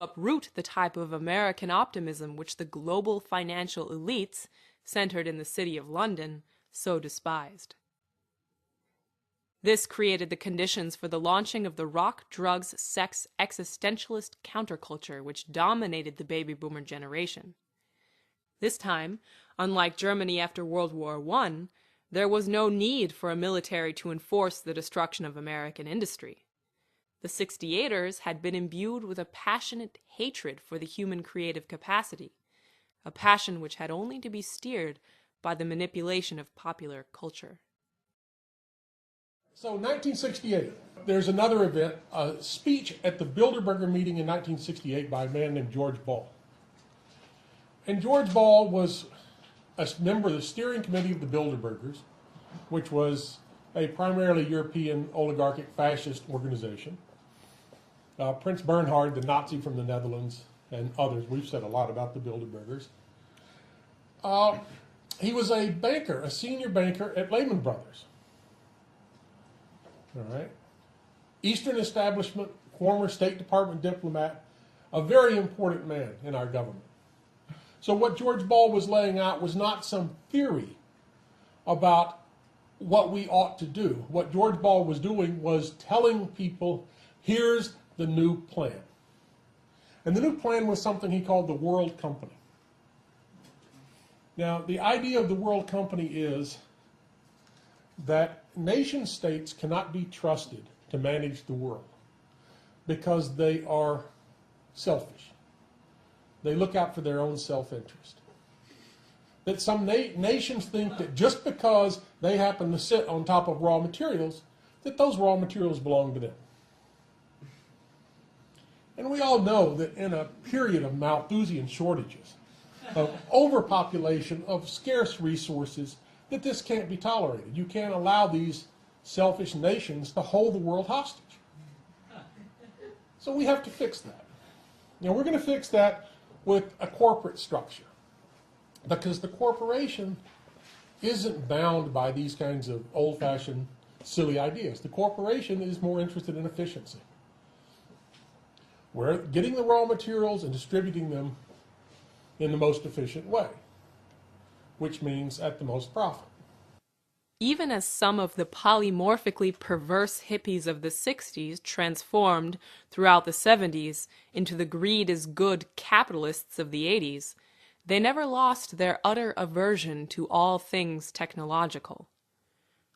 uproot the type of American optimism which the global financial elites, centered in the City of London, so despised. This created the conditions for the launching of the rock, drugs, sex, existentialist counterculture which dominated the baby boomer generation. This time, unlike Germany after World War I, there was no need for a military to enforce the destruction of American industry. The 68ers had been imbued with a passionate hatred for the human creative capacity, a passion which had only to be steered by the manipulation of popular culture. So 1968, there's another event, a speech at the Bilderberger meeting in 1968 by a man named George Ball. And George Ball was a member of the steering committee of the Bilderbergers, which was a primarily European oligarchic fascist organization. Prince Bernhard, the Nazi from the Netherlands, and others, we've said a lot about the Bilderbergers. He was a banker, a senior banker at Lehman Brothers. All right. Eastern establishment, former State Department diplomat, a very important man in our government. So what George Ball was laying out was not some theory about what we ought to do. What George Ball was doing was telling people, here's the new plan. And the new plan was something he called the World Company. Now, the idea of the World Company is that nation states cannot be trusted to manage the world because they are selfish. They look out for their own self-interest. That some nations think that just because they happen to sit on top of raw materials, that those raw materials belong to them. And we all know that in a period of Malthusian shortages, of overpopulation, of scarce resources, that this can't be tolerated. You can't allow these selfish nations to hold the world hostage. So we have to fix that. Now we're going to fix that with a corporate structure, because the corporation isn't bound by these kinds of old-fashioned, silly ideas. The corporation is more interested in efficiency. We're getting the raw materials and distributing them in the most efficient way, which means at the most profit. Even as some of the polymorphically perverse hippies of the 60s transformed throughout the 70s into the greed-is-good capitalists of the 80s, they never lost their utter aversion to all things technological.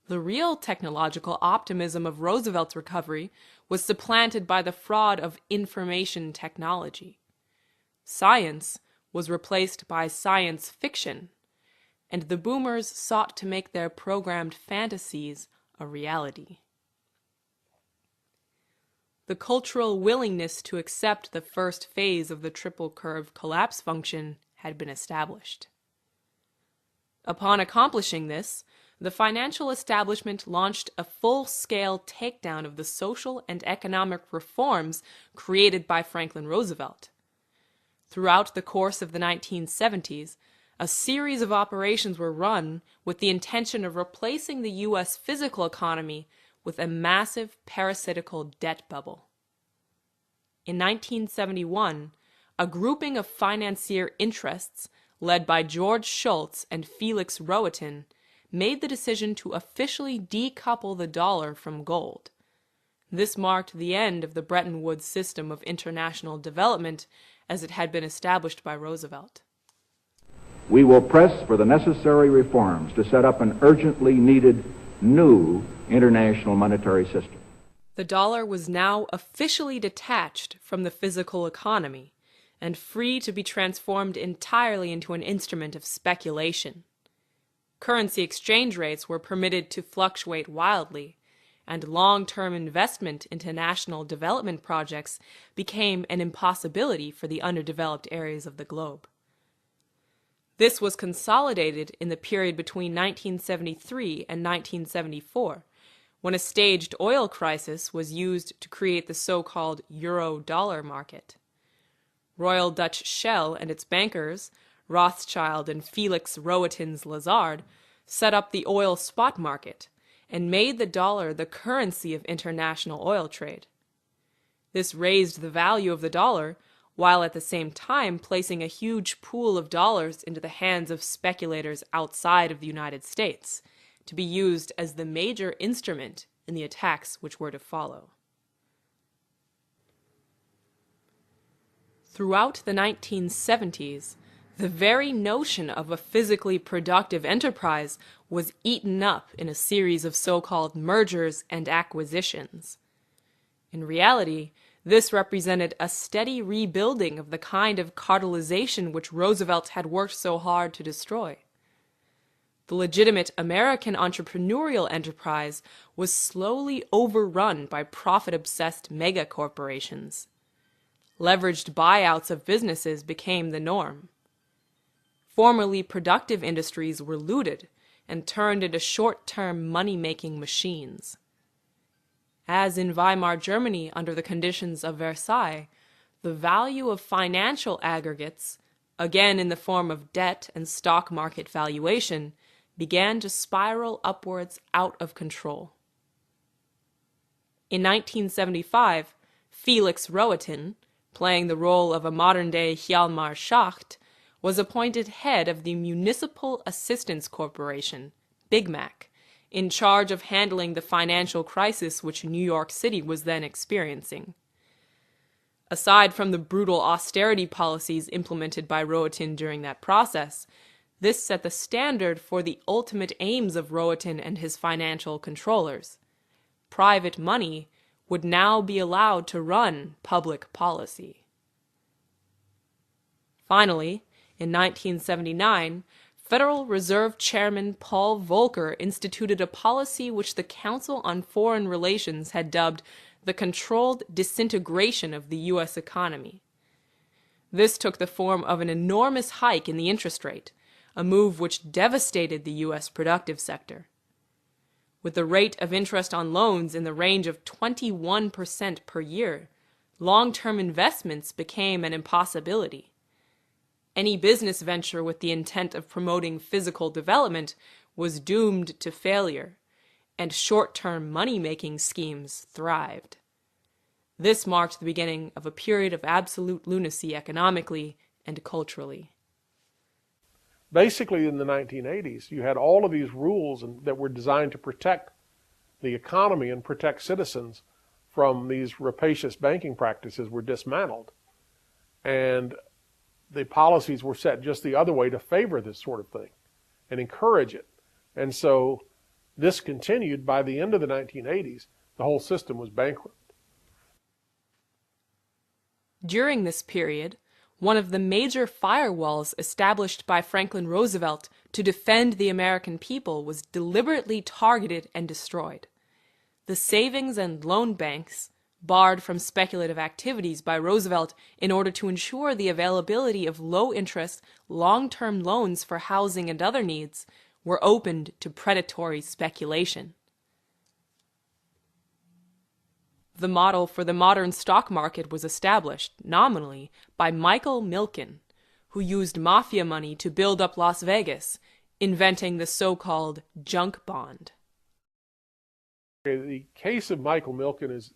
The real technological optimism of Roosevelt's recovery was supplanted by the fraud of information technology. Science was replaced by science fiction, and the boomers sought to make their programmed fantasies a reality. The cultural willingness to accept the first phase of the triple curve collapse function had been established. Upon accomplishing this, the financial establishment launched a full-scale takedown of the social and economic reforms created by Franklin Roosevelt. Throughout the course of the 1970s, a series of operations were run with the intention of replacing the U.S. physical economy with a massive parasitical debt bubble. In 1971, a grouping of financier interests led by George Shultz and Felix Rohatyn made the decision to officially decouple the dollar from gold. This marked the end of the Bretton Woods system of international development as it had been established by Roosevelt. We will press for the necessary reforms to set up an urgently needed new international monetary system. The dollar was now officially detached from the physical economy and free to be transformed entirely into an instrument of speculation. Currency exchange rates were permitted to fluctuate wildly, and long-term investment into national development projects became an impossibility for the underdeveloped areas of the globe. This was consolidated in the period between 1973 and 1974, when a staged oil crisis was used to create the so-called euro-dollar market. Royal Dutch Shell and its bankers, Rothschild and Felix Rohatyn's Lazard, set up the oil spot market and made the dollar the currency of international oil trade. This raised the value of the dollar while at the same time placing a huge pool of dollars into the hands of speculators outside of the United States, to be used as the major instrument in the attacks which were to follow. Throughout the 1970s, the very notion of a physically productive enterprise was eaten up in a series of so-called mergers and acquisitions. In reality, this represented a steady rebuilding of the kind of cartelization which Roosevelt had worked so hard to destroy. The legitimate American entrepreneurial enterprise was slowly overrun by profit-obsessed megacorporations. Leveraged buyouts of businesses became the norm. Formerly productive industries were looted and turned into short-term money-making machines. As in Weimar Germany under the conditions of Versailles, the value of financial aggregates, again in the form of debt and stock market valuation, began to spiral upwards out of control. In 1975, Felix Rohatyn, playing the role of a modern-day Hjalmar Schacht, was appointed head of the Municipal Assistance Corporation, Big Mac, in charge of handling the financial crisis which New York City was then experiencing. Aside from the brutal austerity policies implemented by Rohatyn during that process, this set the standard for the ultimate aims of Rohatyn and his financial controllers. Private money would now be allowed to run public policy. Finally, in 1979, Federal Reserve Chairman Paul Volcker instituted a policy which the Council on Foreign Relations had dubbed the controlled disintegration of the U.S. economy. This took the form of an enormous hike in the interest rate, a move which devastated the U.S. productive sector. With the rate of interest on loans in the range of 21% per year, long-term investments became an impossibility. Any business venture with the intent of promoting physical development was doomed to failure, and short-term money-making schemes thrived. This marked the beginning of a period of absolute lunacy economically and culturally. Basically, in the 1980s, you had all of these rules that were designed to protect the economy and protect citizens from these rapacious banking practices were dismantled. And the policies were set just the other way to favor this sort of thing and encourage it. And so this continued. By the end of the 1980s, the whole system was bankrupt. During this period, one of the major firewalls established by Franklin Roosevelt to defend the American people was deliberately targeted and destroyed. The savings and loan banks, barred from speculative activities by Roosevelt in order to ensure the availability of low-interest, long-term loans for housing and other needs, were opened to predatory speculation. The model for the modern stock market was established, nominally, by Michael Milken, who used mafia money to build up Las Vegas, inventing the so-called junk bond. The case of Michael Milken is